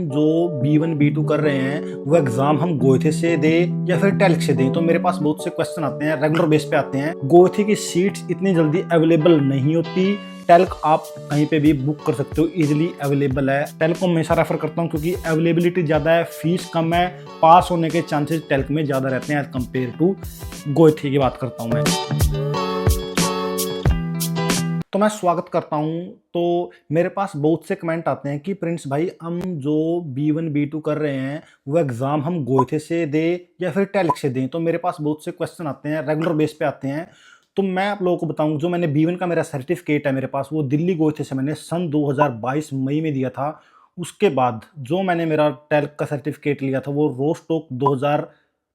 जो B1 B2 कर रहे हैं वो एग्जाम हम गोएथे से दें या फिर टेल्क से दें। तो मेरे पास बहुत से क्वेश्चन आते हैं, रेगुलर बेस पे आते हैं। गोएथे की सीट्स इतनी जल्दी अवेलेबल नहीं होती, टेल्क आप कहीं पे भी बुक कर सकते हो, इजीली अवेलेबल है। टेल्क को हमेशा रेफर करता हूँ क्योंकि अवेलेबिलिटी ज़्यादा है, फीस कम है, पास होने के चांसेस टेल्क में ज़्यादा रहते हैं एज कम्पेयर टू गोएथे की बात करता हूँ मैं। तो मैं स्वागत करता हूं। तो मेरे पास बहुत से कमेंट आते हैं कि प्रिंस भाई हम जो B1 B2 कर रहे हैं वो एग्ज़ाम हम गोएथे से दें या फिर टेल्क से दें। तो मेरे पास बहुत से क्वेश्चन आते हैं, रेगुलर बेस पे आते हैं। तो मैं आप लोगों को बताऊं, जो मैंने B1 का मेरा सर्टिफिकेट है मेरे पास, वो दिल्ली गोएथे से मैंने सन 2022 मई में दिया था। उसके बाद जो मैंने मेरा टेल्क का सर्टिफिकेट लिया था वो रोस्टोक 2000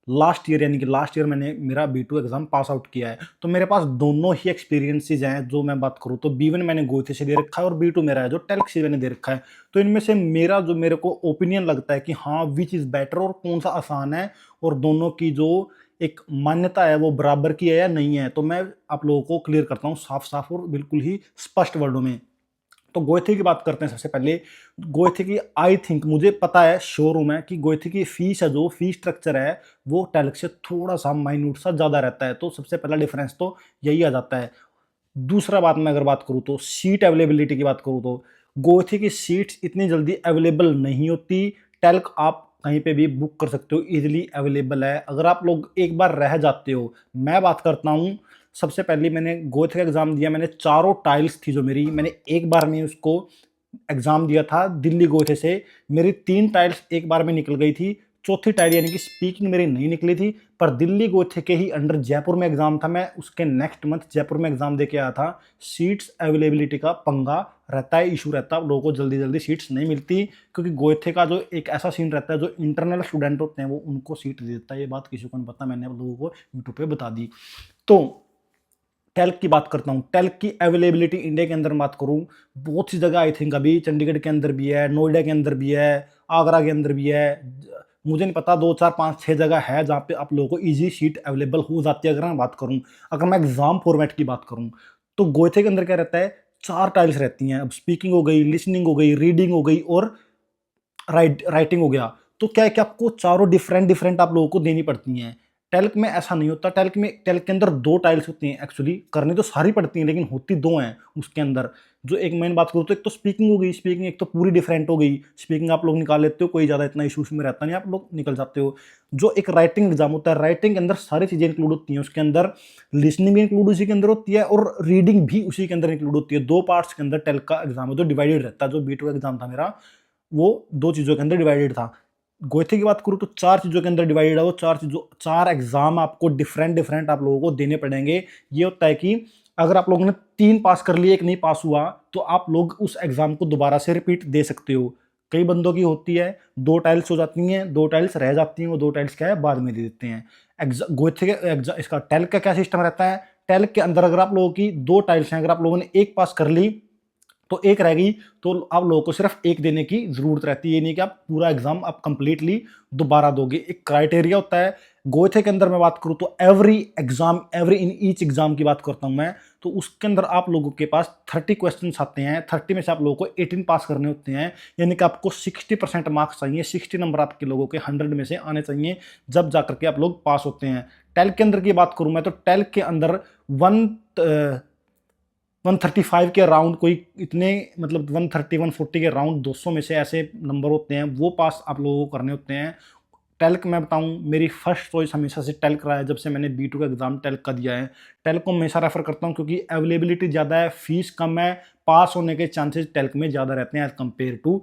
लास्ट ईयर, यानी कि लास्ट ईयर मैंने मेरा B2 एग्जाम पास आउट किया है। तो मेरे पास दोनों ही एक्सपीरियंसेस हैं। जो मैं बात करूँ तो B1 मैंने गोएथे से दे रखा है और B2 मेरा है जो टेल्क से मैंने दे रखा है। तो इनमें से मेरा जो मेरे को ओपिनियन लगता है कि हाँ विच इज़ बेटर और कौन सा आसान है और दोनों की जो एक मान्यता है वो बराबर की है या नहीं है, तो मैं आप लोगों को क्लियर करता हूँ साफ साफ और बिल्कुल ही स्पष्ट वर्डों में। तो गोएथे की बात करते हैं। सबसे पहले गोएथे की, आई थिंक, मुझे पता है, श्योर हूं मैं कि गोएथे की फीस है, जो फीस स्ट्रक्चर है वो टेल्क से थोड़ा सा माइन्यूट सा ज़्यादा रहता है। तो सबसे पहला डिफरेंस तो यही आ जाता है। दूसरा बात मैं अगर बात करूँ तो सीट अवेलेबिलिटी की बात करूँ तो गोएथे की सीट्स इतनी जल्दी अवेलेबल नहीं होती, टेल्क आप कहीं पे भी बुक कर सकते हो, इजीली अवेलेबल है। अगर आप लोग एक बार रह जाते हो, मैं बात करता हूँ, सबसे पहले मैंने गोएथे का एग्जाम दिया, मैंने चारों टाइल्स थी जो मेरी, मैंने एक बार में उसको एग्जाम दिया था दिल्ली गोएथे से। मेरी 3 टाइल्स एक बार में निकल गई थी, चौथी टाइल यानी कि स्पीकिंग मेरी नहीं निकली थी। पर दिल्ली गोएथे के ही अंडर जयपुर में एग्जाम था, मैं उसके नेक्स्ट मंथ जयपुर में एग्जाम दे के आया था। सीट्स अवेलेबिलिटी का पंगा रहता है, इशू रहता है, लोगों को जल्दी जल्दी सीट्स नहीं मिलती क्योंकि गोएथे का जो एक ऐसा सीन रहता है, जो इंटरनल स्टूडेंट होते हैं वो उनको सीट दे देता है। ये बात किसी को नहीं पता, मैंने आप लोगों को यूट्यूब पे बता दी। तो टेल्क की बात करता हूँ। टेल्क की अवेलेबिलिटी इंडिया के अंदर बात करूँ, बहुत सी जगह आई थिंक अभी चंडीगढ़ के अंदर भी है, नोएडा के अंदर भी है, आगरा के अंदर भी है, मुझे नहीं पता, 2 4 5 6 जगह है जहाँ पे आप लोगों को इजी सीट अवेलेबल हो जाती है। अगर मैं बात करूँ, अगर मैं एग्जाम फॉर्मेट की बात करूँ तो गोएथे के अंदर क्या रहता है, 4 टाइल्स रहती हैं। अब स्पीकिंग हो गई, लिसनिंग हो गई, रीडिंग हो गई और राइटिंग हो गया। तो क्या है कि आपको चारों डिफरेंट डिफरेंट आप लोगों को देनी पड़ती हैं। टेल्क में ऐसा नहीं होता। टेल्क के अंदर 2 टाइल्स होती हैं, एक्चुअली करनी तो सारी पड़ती हैं लेकिन होती 2 हैं उसके अंदर। जो एक मेन बात करूँ तो एक तो स्पीकिंग हो गई, स्पीकिंग एक तो पूरी डिफरेंट हो गई, स्पीकिंग आप लोग निकाल लेते हो, कोई ज़्यादा इतना इशूज में रहता नहीं, आप लोग निकल जाते हो। जो एक राइटिंग एग्जाम होता है, राइटिंग के अंदर सारी चीज़ें इंक्लूड होती हैं, उसके अंदर लिसनिंग भी इंक्लूड उसी के अंदर होती है और रीडिंग भी उसी के अंदर इंक्लूड होती है। 2 पार्ट्स के अंदर टेल्क का एग्जाम है जो डिवाइडेड रहता है। जो B2 का एग्जाम था मेरा वो 2 चीज़ों के अंदर डिवाइडेड था। गोएथे की बात करूँ तो 4 चीज़ों के अंदर डिवाइडेड है वो। 4 एग्जाम आपको डिफरेंट डिफरेंट आप लोगों को देने पड़ेंगे। ये होता है कि अगर आप लोगों ने 3 पास कर लिए, 1 नहीं पास हुआ, तो आप लोग उस एग्जाम को दोबारा से रिपीट दे सकते हो। कई बंदों की होती है 2 टाइल्स हो जाती हैं, 2 टाइल्स रह जाती हैं, वो 2 टाइल्स क्या है बाद में दे देते हैं। गोएथे के इसका टेल्क का क्या सिस्टम रहता है, टेल्क के अंदर अगर आप लोगों की 2 टाइल्स हैं, अगर आप लोगों ने 1 पास कर ली तो 1 रह गई, तो आप लोगों को सिर्फ 1 देने की जरूरत रहती है। ये नहीं कि आप पूरा एग्जाम आप कंप्लीटली दोबारा दोगे, एक क्राइटेरिया होता है। गोएथे के अंदर मैं बात करूं तो एवरी इन ईच एग्जाम की बात करता हूं मैं, तो उसके अंदर आप लोगों के पास 30 क्वेश्चन आते हैं। 30 में से आप लोगों को 18 पास करने होते हैं, यानी कि आपको 60% मार्क्स चाहिए, 60 नंबर आपके लोगों के 100 में से आने चाहिए, जब जाकर के आप लोग पास होते हैं। टेल्क के अंदर की बात करूं मैं तो टेल्क के अंदर 135 के अराउंड, कोई इतने मतलब 130 140 के अराउंड 200 में से ऐसे नंबर होते हैं, वो पास आप लोगों को करने होते हैं। टेल्क मैं बताऊं, मेरी फर्स्ट चॉइस हमेशा से टेल्क रहा है। जब से मैंने B2 का एग्जाम टेल्क का दिया है, टेल्क को हमेशा रेफर करता हूं क्योंकि अवेलेबिलिटी ज़्यादा है, फीस कम है, पास होने के चांसेस टेल्क में ज़्यादा रहते हैं एज कम्पेयर टू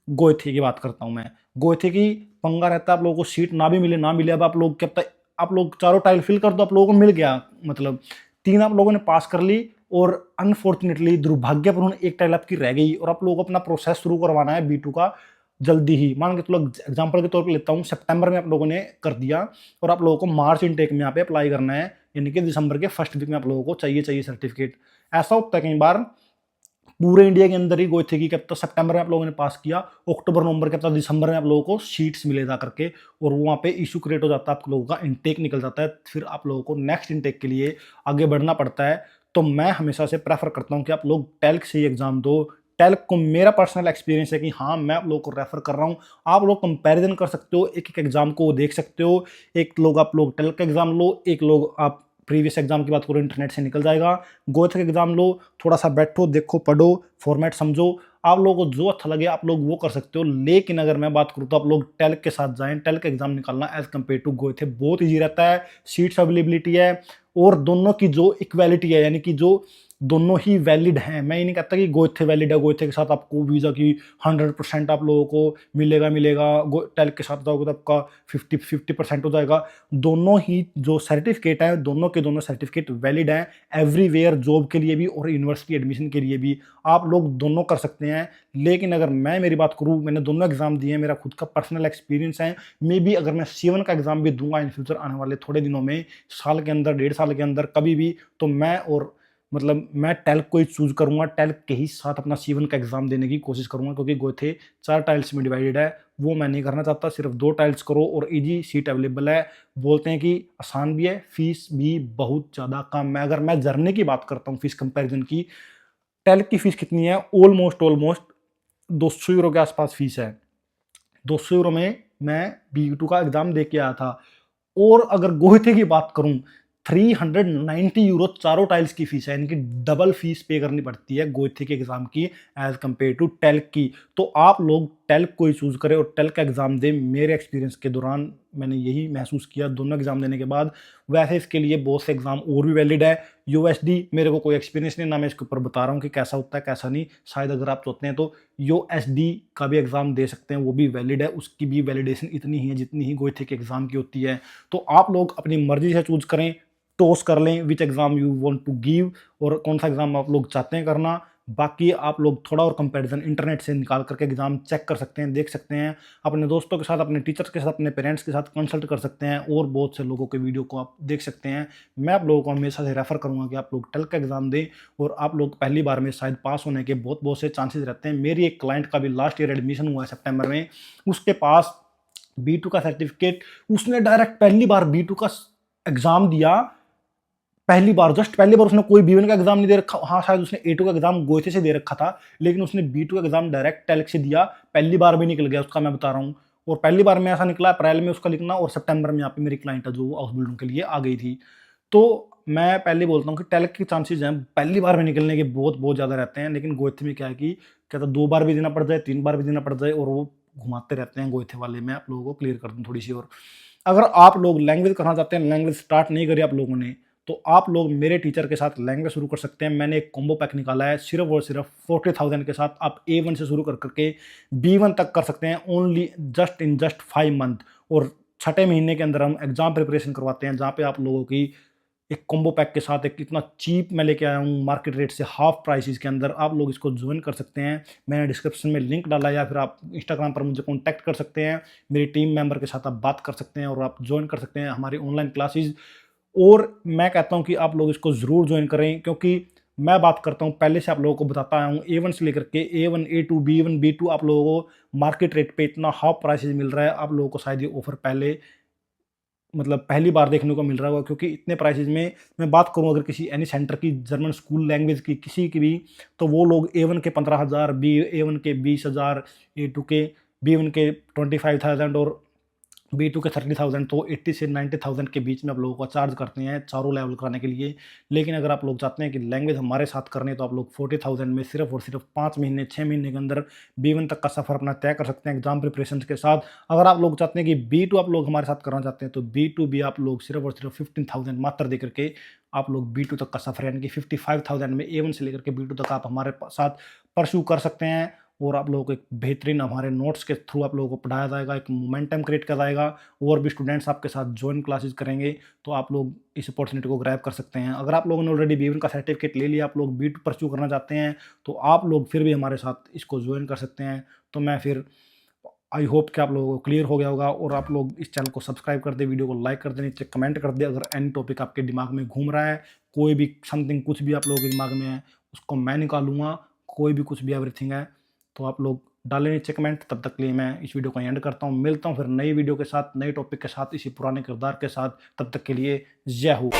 गोएथे की बात करता हूँ मैं। गोएथे की पंगा रहता है, आप लोगों को सीट ना भी मिले ना मिले, अब आप लोग क्या पता, आप लोग चारों टाइल फिल कर दो, आप लोगों को मिल गया, मतलब 3 आप लोगों ने पास कर ली और अनफॉर्चुनेटली दुर्भाग्यपूर्ण 1 टाइल आपकी रह गई और आप लोगों को अपना प्रोसेस शुरू करवाना है B2 का जल्दी ही। मान के तो लोग एग्जाम्पल के तौर पर लेता हूँ, सितंबर में आप लोगों ने कर दिया और आप लोगों को मार्च इनटेक में यहाँ पे अप्लाई करना है, यानी कि दिसंबर के फर्स्ट वीक में आप लोगों को चाहिए सर्टिफिकेट। ऐसा होता है कई बार पूरे इंडिया के अंदर ही गोएथे की, क्या पता सितंबर में आप लोगों ने पास किया, अक्टूबर नवंबर क्या पता दिसंबर में आप लोगों को सीट्स मिले जा करके, और वहाँ पे इशू क्रिएट हो जाता है, आप लोगों का इनटेक निकल जाता है, फिर आप लोगों को नेक्स्ट इनटेक के लिए आगे बढ़ना पड़ता है। तो मैं हमेशा से प्रेफर करता हूँ कि आप लोग टेल्क से ही एग्जाम दो। टेल्क को मेरा पर्सनल एक्सपीरियंस है कि हाँ, मैं आप लोगों को रेफर कर रहा हूँ। आप लोग कंपैरिजन कर सकते हो, एक-एक एग्जाम को देख सकते हो। एक लोग आप लोग टेल्क का एग्जाम लो, एक लोग आप प्रीवियस एग्जाम की बात करो, इंटरनेट से निकल जाएगा। गोएथ का एग्जाम लो, थोड़ा-सा बैठो, देखो, पढ़ो, फॉर्मेट समझो। आप लोगों को जो अच्छा लगे आप लोग वो कर सकते हो। लेकिन अगर मैं बात करूँ तो आप लोग टेल्क के साथ जाएँ। टेल्क का एग्जाम निकालना एज़ कम्पेयर टू गोएथ बहुत ईज़ी रहता है, सीट्स अवेलेबिलिटी है और दोनों की जो इक्वालिटी है, यानी कि जो दोनों ही वैलिड हैं। मैं ये नहीं कहता कि गोएथ वैलिड है, गोएथ के साथ आपको वीज़ा की 100% आप लोगों को मिलेगा। टेल्क के साथ जाओगे तो आपका 50% हो जाएगा। दोनों ही जो सर्टिफिकेट हैं, दोनों के दोनों सर्टिफिकेट वैलिड हैं एवरीवेयर, जॉब के लिए भी और यूनिवर्सिटी एडमिशन के लिए भी। आप लोग दोनों कर सकते हैं। लेकिन अगर मैं मेरी बात करूँ, मैंने दोनों एग्जाम दिए हैं, मेरा खुद का पर्सनल एक्सपीरियंस है। मे बी अगर मैं C1 का एग्जाम भी दूंगा इन फ्यूचर आने वाले थोड़े दिनों में, साल के अंदर, 1.5 साल के अंदर, कभी भी, तो मैं टेल्क को ही चूज करूंगा। टेल्क के ही साथ अपना C1 का एग्जाम देने की कोशिश करूंगा, क्योंकि गोएथ 4 टाइल्स में डिवाइडेड है, वो मैं नहीं करना चाहता। सिर्फ 2 टाइल्स करो और इजी सीट अवेलेबल है। बोलते हैं कि आसान भी है, फीस भी बहुत ज़्यादा कम है। अगर मैं जर्नी की बात करता हूँ फीस कंपैरिजन की, टेल्क की फीस कितनी है? ऑलमोस्ट 200 यूरो के आसपास फीस है। 200 यूरो में मैं B2 का एग्जाम दे के आया था। और अगर गोएथ की बात करूं, 390 यूरो चारों टाइल्स की फीस है, यानी कि डबल फीस पे करनी पड़ती है गोएथ के एग्जाम की एज कंपेयर टू टेल्क की। तो आप लोग टेल्क को ही चूज करें और टेल्क का एग्जाम दें। मेरे एक्सपीरियंस के दौरान मैंने यही महसूस किया दोनों एग्जाम देने के बाद। वैसे इसके लिए बहुत से एग्जाम और भी वैलिड है। USD मेरे को कोई एक्सपीरियंस नहीं, ना मैं इसके ऊपर बता रहा हूँ कि कैसा होता है कैसा नहीं। शायद अगर आप चाहते हैं तो USD का भी एग्जाम दे सकते हैं, वो भी वैलिड है। उसकी भी वैलिडेशन इतनी ही है जितनी ही गोएथ के एग्जाम की होती है। तो आप लोग अपनी मर्जी से चूज करें, टॉस कर लें which exam you want to give, और कौन सा एग्जाम आप लोग चाहते हैं करना। बाकी आप लोग थोड़ा और कंपैरिजन इंटरनेट से निकाल करके एग्जाम चेक कर सकते हैं, देख सकते हैं। अपने दोस्तों के साथ, अपने टीचर्स के साथ, अपने पेरेंट्स के साथ कंसल्ट कर सकते हैं और बहुत से लोगों के वीडियो को आप देख सकते हैं। मैं आप लोगों को हमेशा से रेफर करूंगा कि आप लोग टेल्क का एग्जाम दें, और आप लोग पहली बार में शायद पास होने के बहुत से चांसेस रहते हैं। मेरी एक क्लाइंट का भी लास्ट ईयर एडमिशन हुआ है सितंबर में, उसके पास B2 का सर्टिफिकेट, उसने डायरेक्ट पहली बार B2 का एग्जाम दिया। पहली बार, जस्ट पहली बार उसने कोई B1 का एग्जाम नहीं दे रखा। हाँ, शायद उसने A2 का एग्जाम गोएथ से दे रखा था, लेकिन उसने B2 का एग्जाम डायरेक्ट टेल्क से दिया। पहली बार भी निकल गया उसका, मैं बता रहा हूँ। और पहली बार में ऐसा निकला अप्रैल में उसका लिखना, और सितंबर में यहाँ पे मेरी क्लाइंट है जो हाउस बिल्डिंग के लिए आ गई थी। तो मैं पहले बोलता हूँ कि टेल्क के चांसेस हैं पहली बार में निकलने के बहुत ज़्यादा रहते हैं। लेकिन गोएथ में क्या है कि क्या तो 2 बार भी देना पड़ जाए, 3 बार भी देना पड़ जाए, और वो घुमाते रहते हैं गोएथ वाले। मैं आप लोगों को क्लियर कर दूँ थोड़ी सी। और अगर आप लोग लैंग्वेज करना चाहते हैं, लैंग्वेज स्टार्ट नहीं करी आप लोगों ने, तो आप लोग मेरे टीचर के साथ लैंग्वेज शुरू कर सकते हैं। मैंने एक कॉम्बो पैक निकाला है, सिर्फ और सिर्फ 40,000 के साथ आप A1 से शुरू कर करके B1 तक कर सकते हैं, ओनली जस्ट 5 मंथ। और 6ठे महीने के अंदर हम एग्जाम प्रिपरेशन करवाते हैं, जहाँ पे आप लोगों की एक कॉम्बो पैक के साथ एक इतना चीप मैं लेके आया हूँ, मार्केट रेट से हाफ प्राइसेस के अंदर। आप लोग इसको ज्वाइन कर सकते हैं। मैंने डिस्क्रिप्शन में लिंक डाला, या फिर आप इंस्टाग्राम पर मुझे कॉन्टैक्ट कर सकते हैं। मेरी टीम मेंबर के साथ आप बात कर सकते हैं और आप ज्वाइन कर सकते हैं हमारी ऑनलाइन क्लासेज। और मैं कहता हूं कि आप लोग इसको ज़रूर ज्वाइन करें, क्योंकि मैं बात करता हूं, पहले से आप लोगों को बताता आया हूं, A1 से लेकर के A1, A2, B1, B2 आप लोगों को मार्केट रेट पे इतना हाफ प्राइसेज मिल रहा है। आप लोगों को शायद ये ऑफर पहली बार देखने को मिल रहा होगा, क्योंकि इतने प्राइसेज में मैं बात करूं अगर किसी एनी सेंटर की, जर्मन स्कूल लैंग्वेज की किसी की भी, तो वो लोग A1 के 15,000, A1 के 20,000, A2 के B1 के 25,000 और B2 के 30,000, तो 80 से 90,000 के बीच में आप लोगों को चार्ज करते हैं चारों लेवल कराने के लिए। लेकिन अगर आप लोग चाहते हैं कि लैंग्वेज हमारे साथ करने, तो आप लोग 40,000 में सिर्फ और सिर्फ 5 महीने 6 महीने के अंदर B1 तक का सफ़र अपना तय कर सकते हैं एग्जाम प्रिपरेशन के साथ। अगर आप लोग चाहते हैं कि B2 आप लोग हमारे साथ करना चाहते हैं, तो B2 भी आप लोग सिर्फ और सिर्फ 15,000 मात्र दे करके आप लोग B2 तक का सफ़र, यानी कि 55,000 में A1 से लेकर के B2 तक आप हमारे साथ परस्यू कर सकते हैं। और आप लोगों को एक बेहतरीन हमारे नोट्स के थ्रू आप लोगों को पढ़ाया जाएगा, एक मोमेंटम क्रिएट किया जाएगा, और भी स्टूडेंट्स आपके साथ ज्वाइन क्लासेस करेंगे। तो आप लोग इस अपॉर्चुनिटी को ग्रैब कर सकते हैं। अगर आप लोगों ने ऑलरेडी B1 का सर्टिफिकेट ले लिया, आप लोग B2 परस्यू करना चाहते हैं, तो आप लोग फिर भी हमारे साथ इसको ज्वाइन कर सकते हैं। तो मैं फिर आई होप कि आप लोगों को क्लियर हो गया होगा, और आप लोग इस चैनल को सब्सक्राइब कर दे, वीडियो को लाइक कर दे, नीचे कमेंट कर दे अगर एनी टॉपिक आपके दिमाग में घूम रहा है, कोई भी समथिंग कुछ भी आप लोगों के दिमाग में है उसको मैं निकालूंगा, कोई भी कुछ भी एवरीथिंग है तो आप लोग डालें नीचे कमेंट। तब तक के लिए मैं इस वीडियो को एंड करता हूँ, मिलता हूँ फिर नई वीडियो के साथ, नए टॉपिक के साथ, इसी पुराने किरदार के साथ। तब तक के लिए जय हो।